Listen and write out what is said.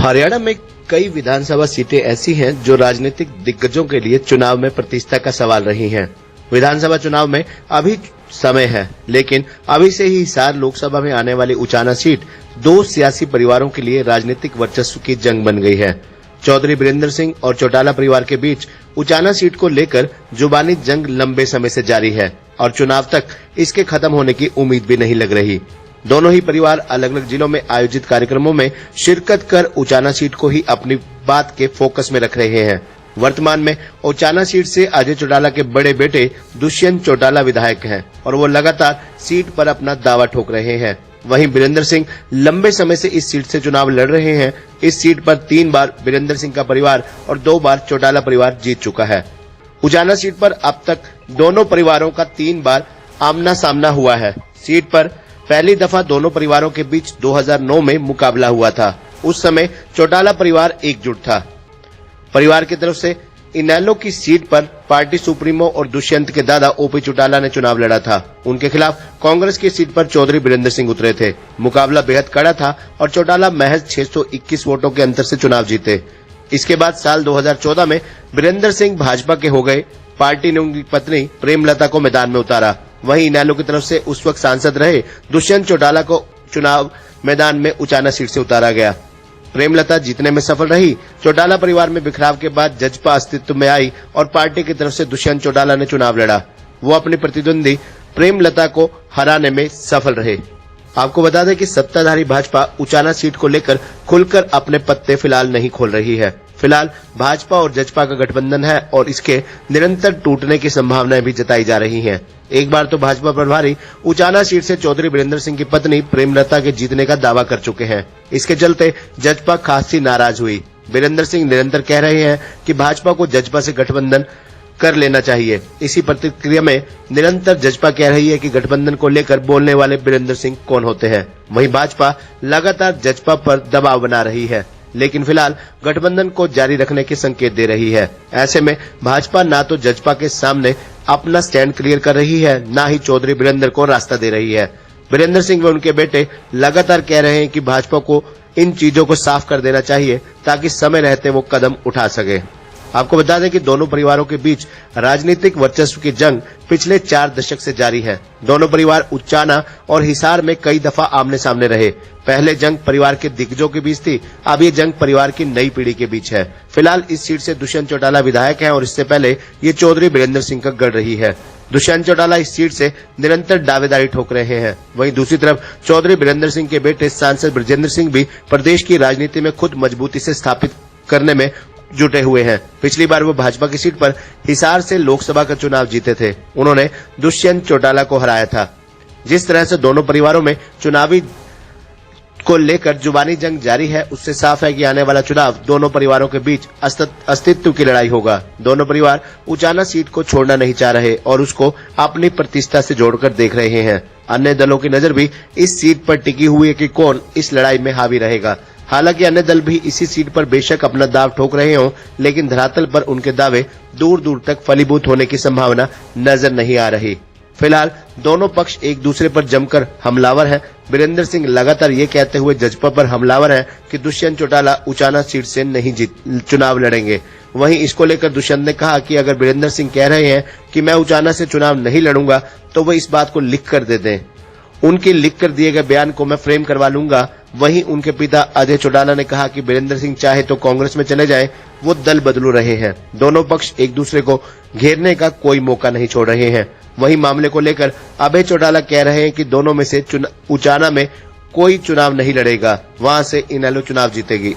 हरियाणा में कई विधानसभा सीटें ऐसी हैं जो राजनीतिक दिग्गजों के लिए चुनाव में प्रतिष्ठा का सवाल रही हैं। विधानसभा चुनाव में अभी समय है, लेकिन अभी से ही हिसार लोकसभा में आने वाली उचाना सीट दो सियासी परिवारों के लिए राजनीतिक वर्चस्व की जंग बन गई है। चौधरी बीरेंद्र सिंह और चौटाला परिवार के बीच उचाना सीट को लेकर जुबानी जंग लंबे समय से जारी है और चुनाव तक इसके खत्म होने की उम्मीद भी नहीं लग रही। दोनों ही परिवार अलग अलग जिलों में आयोजित कार्यक्रमों में शिरकत कर उचाना सीट को ही अपनी बात के फोकस में रख रहे हैं। वर्तमान में उचाना सीट से अजय चौटाला के बड़े बेटे दुष्यंत चौटाला विधायक हैं और वो लगातार सीट पर अपना दावा ठोक रहे हैं। वहीं बीरेंद्र सिंह लंबे समय से इस सीट से चुनाव लड़ रहे हैं। इस सीट पर 3 बार बीरेंद्र सिंह का परिवार और 2 बार चौटाला परिवार जीत चुका है। उचाना सीट पर अब तक दोनों परिवारों का 3 बार आमना सामना हुआ है। सीट पर पहली दफा दोनों परिवारों के बीच 2009 में मुकाबला हुआ था। उस समय चौटाला परिवार एकजुट था। परिवार की तरफ से इनेलो की सीट पर पार्टी सुप्रीमो और दुष्यंत के दादा ओपी चौटाला ने चुनाव लड़ा था। उनके खिलाफ कांग्रेस की सीट पर चौधरी बीरेंद्र सिंह उतरे थे। मुकाबला बेहद कड़ा था और चौटाला महज 621 वोटों के अंतर से चुनाव जीते। इसके बाद साल 2014 में बीरेंद्र सिंह भाजपा के हो गए। पार्टी ने उनकी पत्नी प्रेमलता को मैदान में उतारा। वहीं इनेलो की तरफ से उस वक्त सांसद रहे दुष्यंत चौटाला को चुनाव मैदान में उचाना सीट से उतारा गया। प्रेमलता जीतने में सफल रही। चौटाला परिवार में बिखराव के बाद जजपा अस्तित्व में आई और पार्टी की तरफ से दुष्यंत चौटाला ने चुनाव लड़ा। वो अपनी प्रतिद्वंदी प्रेमलता को हराने में सफल रहे। आपको बता दें कि सत्ताधारी भाजपा उचाना सीट को लेकर खुलकर अपने पत्ते फिलहाल नहीं खोल रही है। फिलहाल भाजपा और जजपा का गठबंधन है और इसके निरंतर टूटने की संभावनाएं भी जताई जा रही हैं। एक बार तो भाजपा प्रभारी उचाना सीट से चौधरी बीरेंद्र सिंह की पत्नी प्रेमलता के जीतने का दावा कर चुके हैं। इसके चलते जजपा खासी नाराज हुई। बीरेंद्र सिंह निरंतर कह रहे हैं कि भाजपा को जजपा से गठबंधन कर लेना चाहिए। इसी प्रतिक्रिया में निरंतर जजपा कह रही है कि गठबंधन को लेकर बोलने वाले बीरेंद्र सिंह कौन होते हैं। वहीं भाजपा लगातार जजपा पर दबाव बना रही है, लेकिन फिलहाल गठबंधन को जारी रखने के संकेत दे रही है। ऐसे में भाजपा ना तो जजपा के सामने अपना स्टैंड क्लियर कर रही है, ना ही चौधरी बीरेंद्र को रास्ता दे रही है। बीरेंद्र सिंह व उनके बेटे लगातार कह रहे हैं कि भाजपा को इन चीजों को साफ कर देना चाहिए ताकि समय रहते वो कदम उठा सके। आपको बता दें कि दोनों परिवारों के बीच राजनीतिक वर्चस्व की जंग पिछले 4 दशक से जारी है। दोनों परिवार उचाना और हिसार में कई दफा आमने सामने रहे। पहले जंग परिवार के दिग्गजों के बीच थी, अब ये जंग परिवार की नई पीढ़ी के बीच है। फिलहाल इस सीट से दुष्यंत चौटाला विधायक हैं और इससे पहले ये चौधरी बीरेंद्र सिंह का गढ़ रही है। दुष्यंत चौटाला इस सीट से निरंतर दावेदारी ठोक रहे हैं। वहीं दूसरी तरफ चौधरी बीरेंद्र सिंह के बेटे सांसद ब्रजेंद्र सिंह भी प्रदेश की राजनीति में खुद मजबूती से स्थापित करने में जुटे हुए हैं। पिछली बार वो भाजपा की सीट पर हिसार से लोकसभा का चुनाव जीते थे। उन्होंने दुष्यंत चौटाला को हराया था। जिस तरह से दोनों परिवारों में चुनावी को लेकर जुबानी जंग जारी है, उससे साफ है कि आने वाला चुनाव दोनों परिवारों के बीच अस्तित्व की लड़ाई होगा। दोनों परिवार उचाना सीट को छोड़ना नहीं चाह रहे और उसको अपनी प्रतिष्ठा से जोड़कर देख रहे हैं। अन्य दलों की नजर भी इस सीट पर टिकी हुई है कि कौन इस लड़ाई में हावी रहेगा। हालांकि अन्य दल भी इसी सीट पर बेशक अपना दाव ठोक रहे हों, लेकिन धरातल पर उनके दावे दूर दूर तक फलीभूत होने की संभावना नजर नहीं आ रही। फिलहाल दोनों पक्ष एक दूसरे पर जमकर हमलावर हैं। बीरेंद्र सिंह लगातार ये कहते हुए जजपा पर हमलावर हैं कि दुष्यंत चौटाला उचाना सीट से नहीं चुनाव लड़ेंगे। वहीं इसको लेकर दुष्यंत ने कहा कि अगर बीरेंद्र सिंह कह रहे हैं कि मैं उचाना से चुनाव नहीं लड़ूंगा तो वो इस बात को लिख कर दे दें। उनके लिख कर दिए गए बयान को मैं फ्रेम करवा लूंगा। वहीं उनके पिता अजय चौटाला ने कहा कि बीरेंद्र सिंह चाहे तो कांग्रेस में चले जाएं, वो दल बदलू रहे हैं। दोनों पक्ष एक दूसरे को घेरने का कोई मौका नहीं छोड़ रहे हैं। वहीं मामले को लेकर अजय चौटाला कह रहे हैं कि दोनों में से उचाना में कोई चुनाव नहीं लड़ेगा, वहां से इनेलो चुनाव जीतेगी।